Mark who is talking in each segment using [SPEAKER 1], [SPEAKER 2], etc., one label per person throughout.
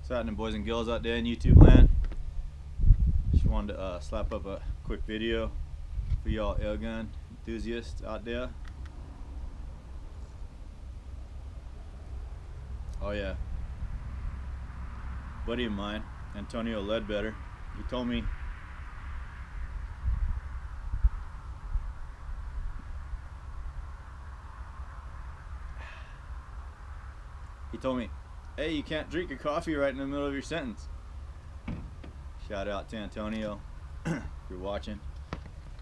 [SPEAKER 1] What's happening, boys and girls out there in YouTube land? Just wanted to slap up a quick video for y'all airgun enthusiasts out there. Oh yeah, buddy of mine, Antonio Ledbetter, he told me hey, you can't drink your coffee right in the middle of your sentence. Shout out to Antonio if you're watching.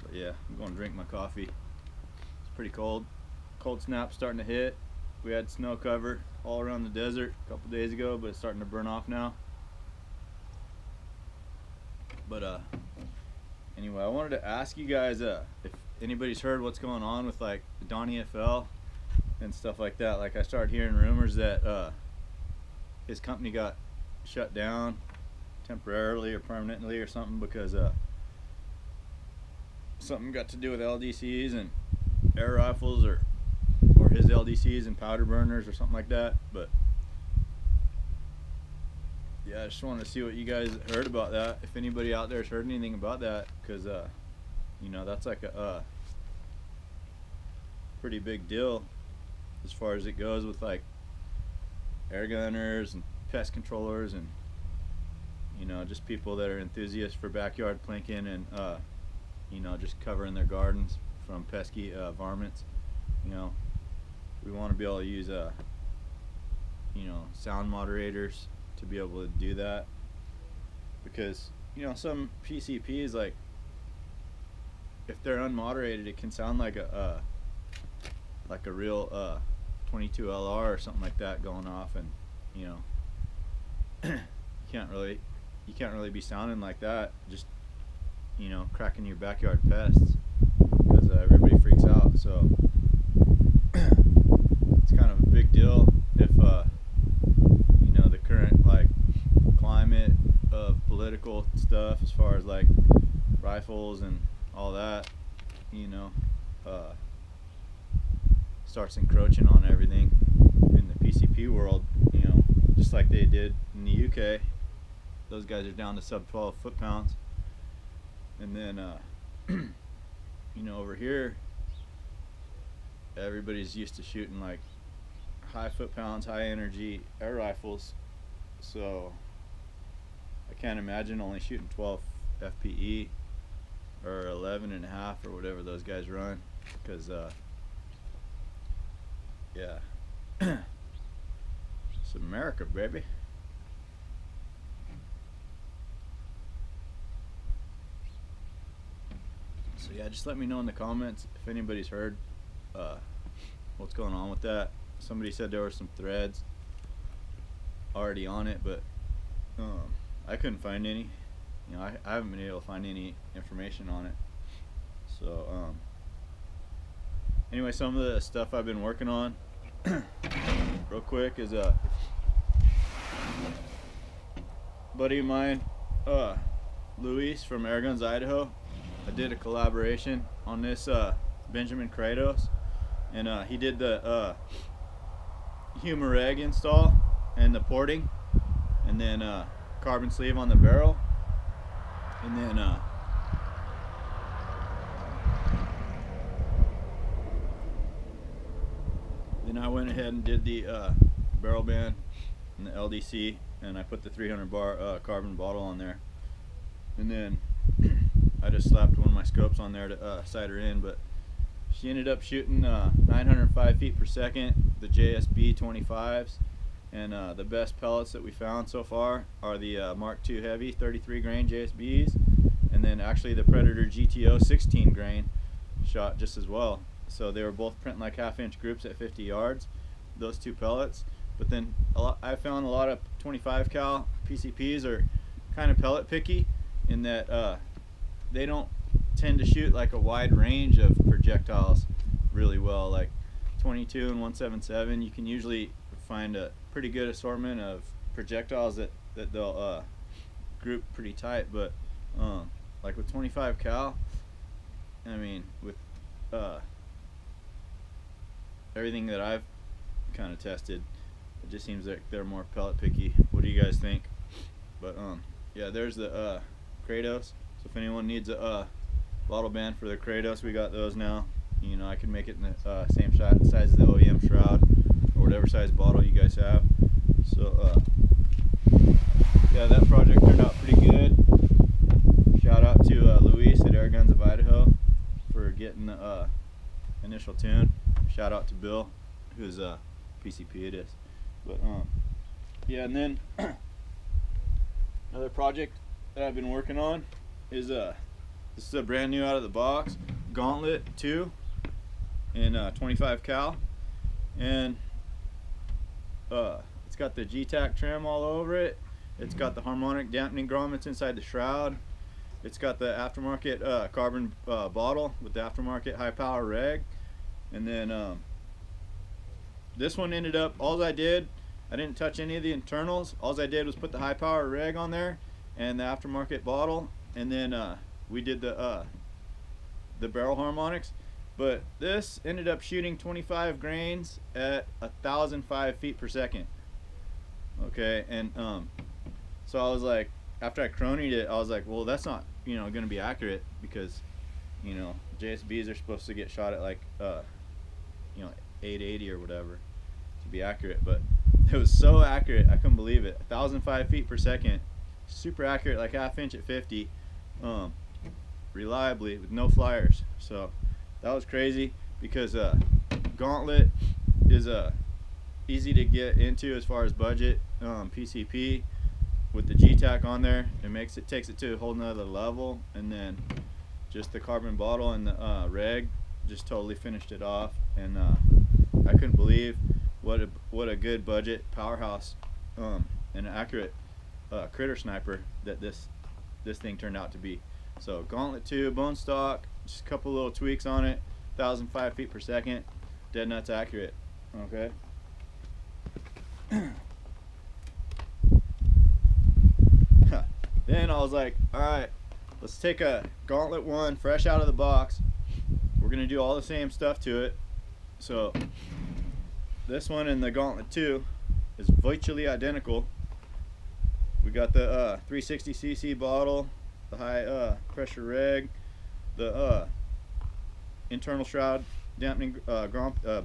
[SPEAKER 1] But yeah, I'm going to drink my coffee. It's pretty cold. Cold snap starting to hit. We had snow cover all around the desert a couple days ago, but it's starting to burn off now. But anyway, I wanted to ask you guys if anybody's heard what's going on with like the Donnie FL and stuff like that. Like, I started hearing rumors that his company got shut down temporarily or permanently or something because something got to do with LDCs and air rifles, or his LDCs and powder burners or something like that. But yeah, I just wanted to see what you guys heard about that, if anybody out there has heard anything about that, because you know, that's like a pretty big deal as far as it goes with like air gunners and pest controllers and, you know, just people that are enthusiasts for backyard plinking and you know, just covering their gardens from pesky varmints. You know, we want to be able to use you know, sound moderators to be able to do that, because, you know, some PCPs, like, if they're unmoderated, it can sound like a real 22 LR or something like that going off, and, you know, you can't really be sounding like that, just, you know, cracking your backyard pests, because everybody freaks out. So it's kind of a big deal if you know, the current like climate of political stuff as far as like rifles and all that, you know, starts encroaching on everything in the PCP world, you know, just like they did in the UK. Those guys are down to sub 12 foot-pounds, and then you know, over here everybody's used to shooting like high foot-pounds, high energy air rifles, so I can't imagine only shooting 12 FPE or 11 and a half or whatever those guys run, because yeah, it's America, baby. So yeah, just let me know in the comments if anybody's heard what's going on with that. Somebody said there were some threads already on it, but I couldn't find any. You know, I haven't been able to find any information on it. So anyway, some of the stuff I've been working on real quick is buddy of mine, Luis from Airguns, Idaho. I did a collaboration on this Benjamin Kratos, and he did the humor egg install and the porting, and then carbon sleeve on the barrel, and then I went ahead and did the barrel band and the LDC, and I put the 300 bar carbon bottle on there, and then I just slapped one of my scopes on there to sight her in. But she ended up shooting 905 feet per second, the JSB 25s, and the best pellets that we found so far are the Mark II Heavy 33 grain JSBs, and then actually the Predator GTO 16 grain shot just as well. So they were both printing like half-inch groups at 50 yards, those two pellets. But then I found a lot of 25 cal PCPs are kind of pellet picky, in that they don't tend to shoot like a wide range of projectiles really well. Like 22 and 177, you can usually find a pretty good assortment of projectiles that they'll group pretty tight. But like with 25 cal, I mean, with everything that I've kind of tested, it just seems like they're more pellet picky. What do you guys think? But yeah, there's the Kratos. So if anyone needs a bottle band for the Kratos, we got those now. You know, I can make it in the same size as the OEM shroud, or whatever size bottle you guys have. So yeah, that project turned out pretty good. Shout out to Luis at Airguns of Idaho for getting the initial tune. Shout out to Bill, whose PCP it is. But yeah, and then another project that I've been working on is this is a brand new out of the box Gauntlet 2 in 25 cal, and it's got the G-Tac trim all over it. It's got the harmonic dampening grommets inside the shroud. It's got the aftermarket carbon bottle with the aftermarket high power reg. And then this one ended up, I didn't touch any of the internals. All I did was put the high power reg on there and the aftermarket bottle, and then we did the barrel harmonics. But this ended up shooting 25 grains at 1,005 feet per second. Okay, and so I was like, after I cronied it, I was like, well, that's not, you know, gonna be accurate, because, you know, JSBs are supposed to get shot at like you know, 880 or whatever to be accurate. But it was so accurate, I couldn't believe it. 1,005 feet per second, super accurate, like half inch at 50, reliably with no flyers. So that was crazy, because Gauntlet is easy to get into as far as budget PCP. With the G-Tac on there, takes it to a whole nother level. And then just the carbon bottle and the reg just totally finished it off. And I couldn't believe what a good budget powerhouse and accurate critter sniper that this thing turned out to be. So Gauntlet 2, bone stock, just a couple little tweaks on it, 1,005 feet per second, dead nuts accurate. Okay. Then I was like, alright, let's take a Gauntlet 1 fresh out of the box. We're going to do all the same stuff to it. So this one and the Gauntlet 2 is virtually identical. We got the 360cc bottle, the high pressure reg, the internal shroud dampening the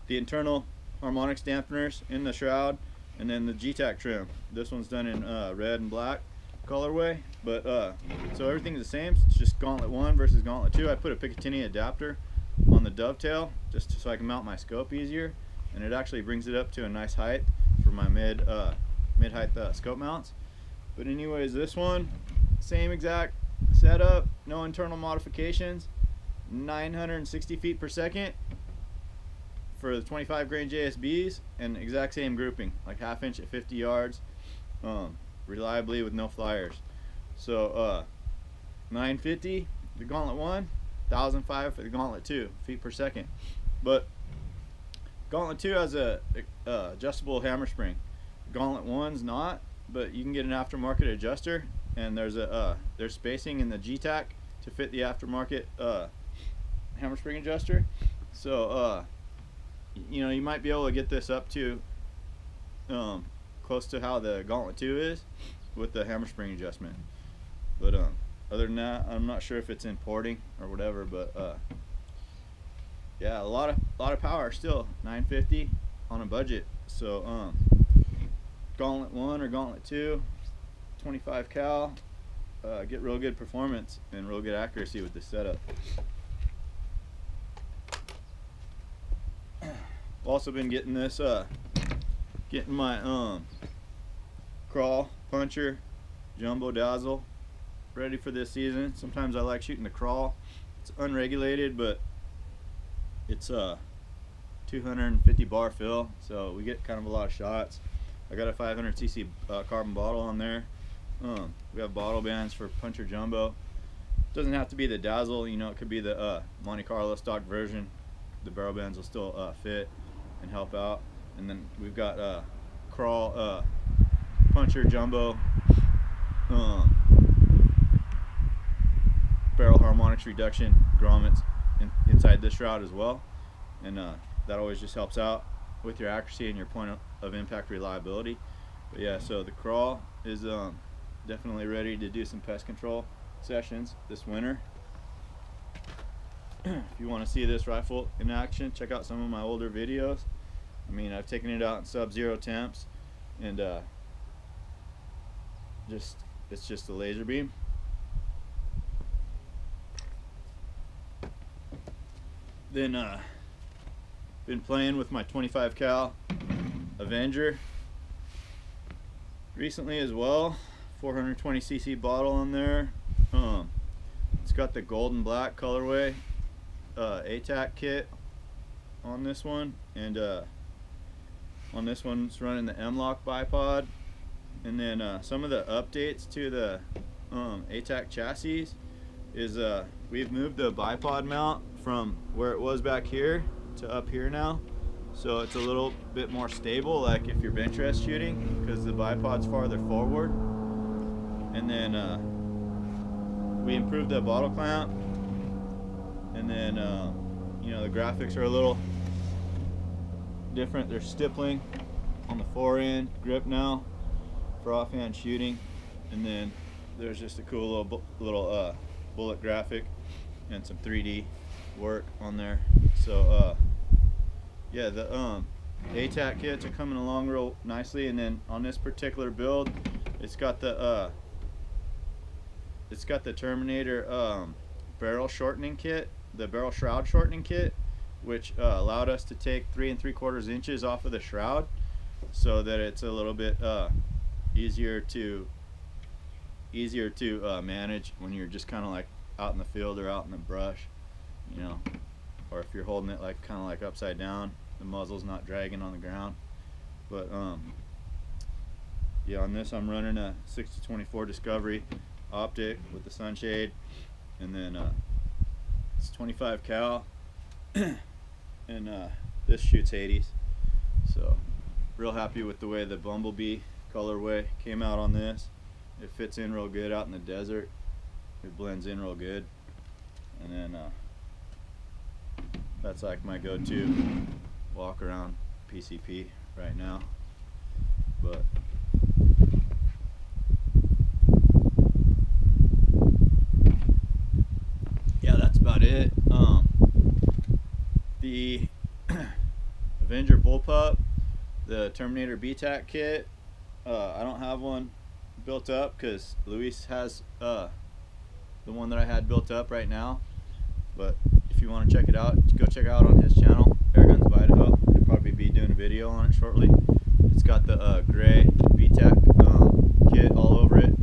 [SPEAKER 1] internal harmonics dampeners in the shroud, and then the G-Tac trim. This one's done in red and black colorway, but so everything's the same. It's just Gauntlet 1 versus Gauntlet 2. I put a Picatinny adapter on the dovetail just so I can mount my scope easier, and it actually brings it up to a nice height for my mid-height scope mounts. But anyways, this one, same exact setup, no internal modifications, 960 feet per second for the 25 grain JSBs, and exact same grouping, like half inch at 50 yards, reliably with no flyers. So 950 the Gauntlet 1, 1,005 for the Gauntlet 2 feet per second. But Gauntlet 2 has a adjustable hammer spring. Gauntlet 1's not, but you can get an aftermarket adjuster, and there's spacing in the G-Tac to fit the aftermarket hammer spring adjuster. So you know, you might be able to get this up to close to how the Gauntlet 2 is with the hammer spring adjustment. But other than that, I'm not sure if it's importing or whatever. But yeah, a lot of power still, 950 on a budget. So Gauntlet 1 or Gauntlet 2, 25 cal, get real good performance and real good accuracy with this setup. Also been getting this, getting my Kral Puncher Jumbo Dazzle ready for this season. Sometimes I like shooting the Kral. It's unregulated, but it's 250 bar fill, so we get kind of a lot of shots. I got a 500cc carbon bottle on there. We have bottle bands for Puncher Jumbo. Doesn't have to be the Dazzle, you know, it could be the Monte Carlo stock version. The barrel bands will still fit and help out. And then we've got Kral Puncher Jumbo barrel harmonics reduction grommets inside this shroud as well, and that always just helps out with your accuracy and your point of impact reliability. But yeah, so the Kral is definitely ready to do some pest control sessions this winter. If you want to see this rifle in action, check out some of my older videos. I mean, I've taken it out in sub-zero temps, and it's just a laser beam. Then been playing with my 25 cal Avenger recently as well. 420cc bottle on there. It's got the gold and black colorway ATAC kit on this one, and on this one it's running the M-Lock bipod. And then some of the updates to the ATAC chassis is we've moved the bipod mount from where it was back here to up here now, so it's a little bit more stable, like if you're bench rest shooting, because the bipod's farther forward. And then we improved the bottle clamp, and then you know, the graphics are a little different. There's stippling on the forend grip now for offhand shooting, and then there's just a cool little bullet graphic and some 3D work on there. So yeah, the ATAC kits are coming along real nicely. And then on this particular build, it's got the Terminator barrel shortening kit, the barrel shroud shortening kit, which allowed us to take 3 3/4 inches off of the shroud, so that it's a little bit easier to manage when you're just kind of like out in the field or out in the brush, you know, or if you're holding it like kind of like upside down, the muzzle's not dragging on the ground. But yeah, on this I'm running a 60-24 Discovery optic with the sunshade, and then it's 25 cal and this shoots 80s. So real happy with the way the Bumblebee colorway came out on this. It fits in real good out in the desert. It blends in real good. And then that's like my go-to walk around PCP right now. But yeah, that's about it. The Avenger bullpup, the Terminator BTAC kit, I don't have one built up because Luis has the one that I had built up right now. But if you want to check it out, go check it out on his channel, Airguns of Idaho. He'll probably be doing a video on it shortly. It's got the gray BTAC kit all over it,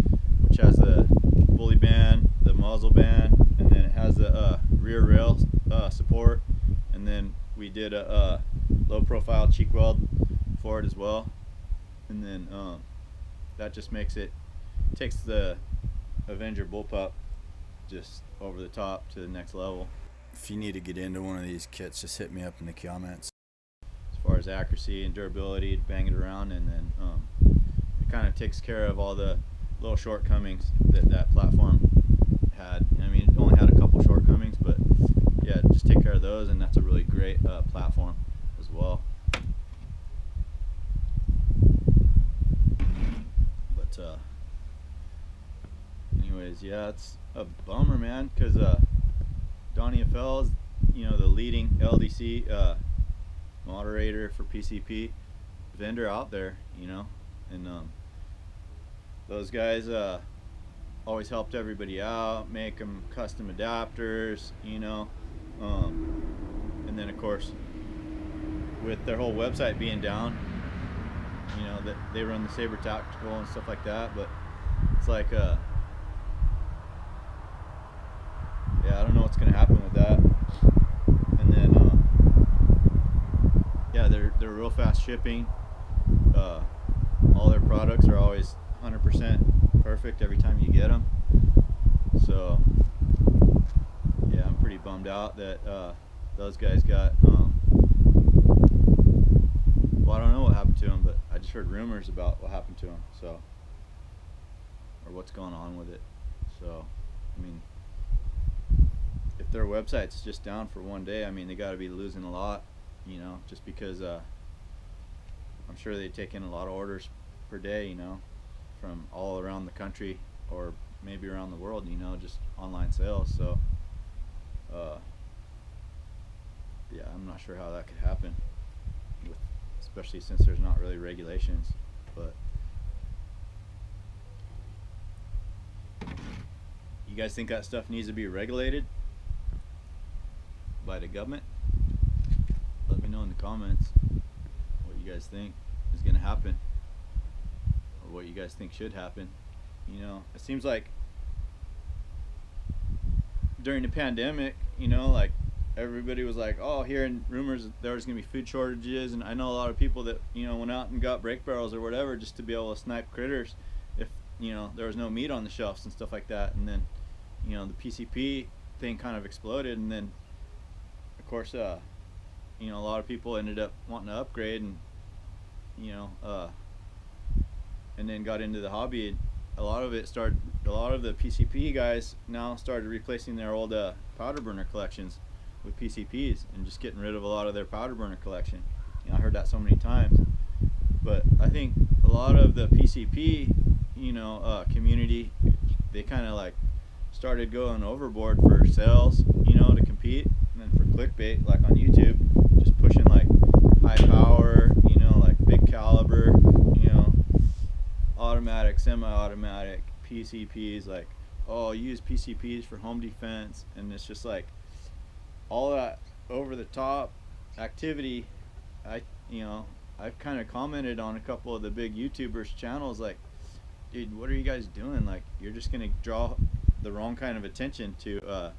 [SPEAKER 1] which has the bully band, the muzzle band, and then it has the rear rail support. And then we did a low profile cheek weld for it as well. And then that just takes the Avenger bullpup just over the top to the next level. If you need to get into one of these kits, just hit me up in the comments. As far as accuracy and durability, bang it around, and then it kind of takes care of all the little shortcomings that platform had. I mean, it only had a couple shortcomings, but yeah, just take care of those, and that's a really great platform as well. But anyways, yeah, it's a bummer, man, because Donnie FL is, you know, the leading LDC moderator for PCP vendor out there, you know, and those guys always helped everybody out, make them custom adapters, you know, and then of course with their whole website being down, you know, that they run the Saber Tactical and stuff like that, but it's like yeah, I don't know what's gonna happen with that. And then yeah, they're real fast shipping. All their products are always 100% perfect every time you get them. So yeah, I'm pretty bummed out that those guys got well, I don't know what happened to them, but I just heard rumors about what happened to them, so, or what's going on with it. So I mean, if their website's just down for one day, I mean, they got to be losing a lot, you know, just because I'm sure they take in a lot of orders per day, you know, from all around the country or maybe around the world, you know, just online sales. So yeah, I'm not sure how that could happen, especially since there's not really regulations. But you guys think that stuff needs to be regulated by the government? Let me know in the comments what you guys think is going to happen, or what you guys think should happen. You know, it seems like during the pandemic, you know, like everybody was like, oh, hearing rumors that there was going to be food shortages, and I know a lot of people that, you know, went out and got brake barrels or whatever just to be able to snipe critters if, you know, there was no meat on the shelves and stuff like that. And then, you know, the PCP thing kind of exploded, and then of course you know, a lot of people ended up wanting to upgrade, and you know, and then got into the hobby, and a lot of the PCP guys now started replacing their old powder burner collections with PCPs and just getting rid of a lot of their powder burner collection. You know, I heard that so many times. But I think a lot of the PCP, you know, community, they kind of like started going overboard for sales, you know, to compete, and then for clickbait, like on YouTube, just pushing like high power, you know, like big caliber, you know, automatic, semi-automatic PCPs, like, oh, use PCPs for home defense. And it's just like all that over the top activity. I've kind of commented on a couple of the big YouTubers channels, like, dude, what are you guys doing? Like, you're just gonna draw the wrong kind of attention to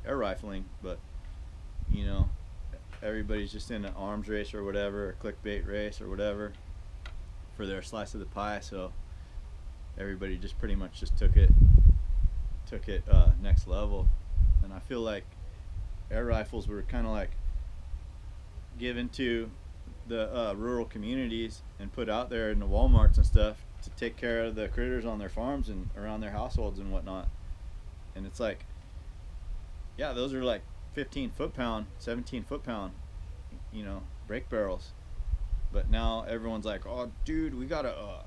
[SPEAKER 1] air rifling. But you know, everybody's just in an arms race or whatever, a clickbait race or whatever, for their slice of the pie. So everybody just pretty much just took it next level. And I feel like air rifles were kind of like given to the rural communities and put out there in the Walmarts and stuff to take care of the critters on their farms and around their households and whatnot. And it's like, yeah, those are like 15 foot-pound, 17 foot-pound, you know, brake barrels. But now everyone's like, oh, dude, we gotta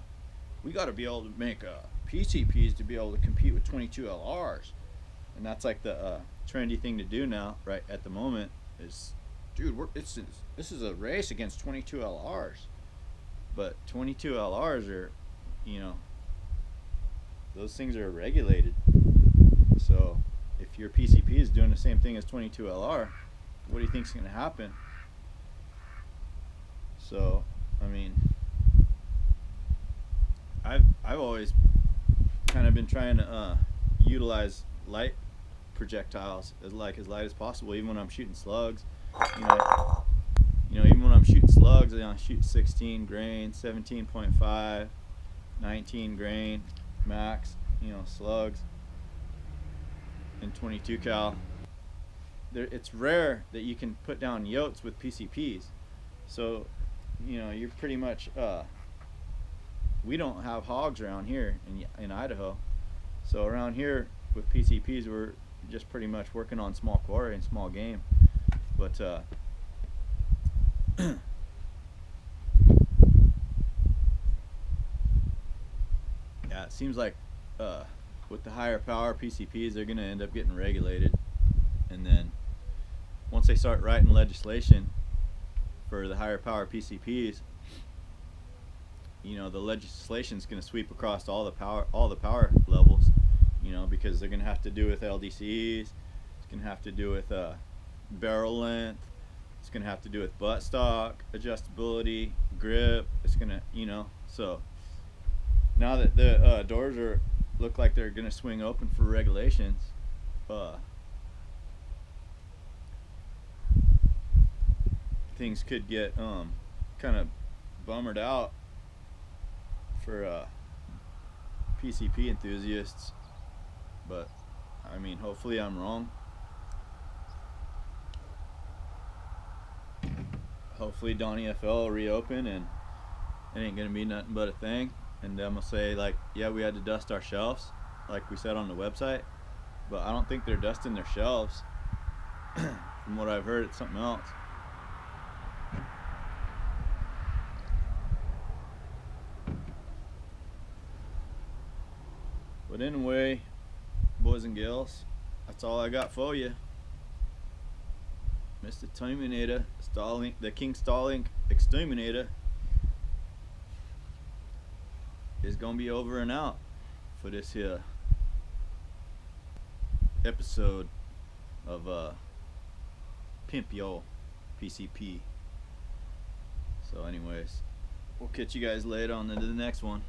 [SPEAKER 1] be able to make PCPs to be able to compete with 22 LRs. And that's like the trendy thing to do now, right at the moment, is, dude, this is a race against 22 LRs. But 22 LRs are, you know, those things are regulated. So if your PCP is doing the same thing as 22 LR, what do you think is going to happen? So, I mean, I've always kind of been trying to utilize light projectiles as light as possible, even when I'm shooting slugs. You know, even when I'm shooting slugs, I shoot 16 grain, 17.5, 19 grain max, you know, slugs, and 22 cal. It's rare that you can put down yotes with PCPs. So, you know, you're pretty much, we don't have hogs around here in Idaho. So around here with PCPs, we're just pretty much working on small quarry and small game. But yeah, it seems like with the higher power PCPs, they're going to end up getting regulated. And then once they start writing legislation for the higher power PCPs, you know, the legislation is going to sweep across all the power levels, you know, because they're going to have to do with LDCs, it's going to have to do with barrel length, it's going to have to do with butt stock, adjustability, grip. It's going to, you know, so now that the doors look like they're going to swing open for regulations, things could get kind of bummered out for PCP enthusiasts. But I mean, hopefully I'm wrong. Hopefully Donnie FL will reopen and it ain't gonna be nothing but a thing, and I'm gonna say, like, yeah, we had to dust our shelves like we said on the website, but I don't think they're dusting their shelves. From what I've heard, it's something else. But anyway, boys and girls, that's all I got for you. Mr. Terminator, the King Starlink Exterminator is gonna be over and out for this here episode of Pimp Yo PCP. So anyways, we'll catch you guys later on to the next one.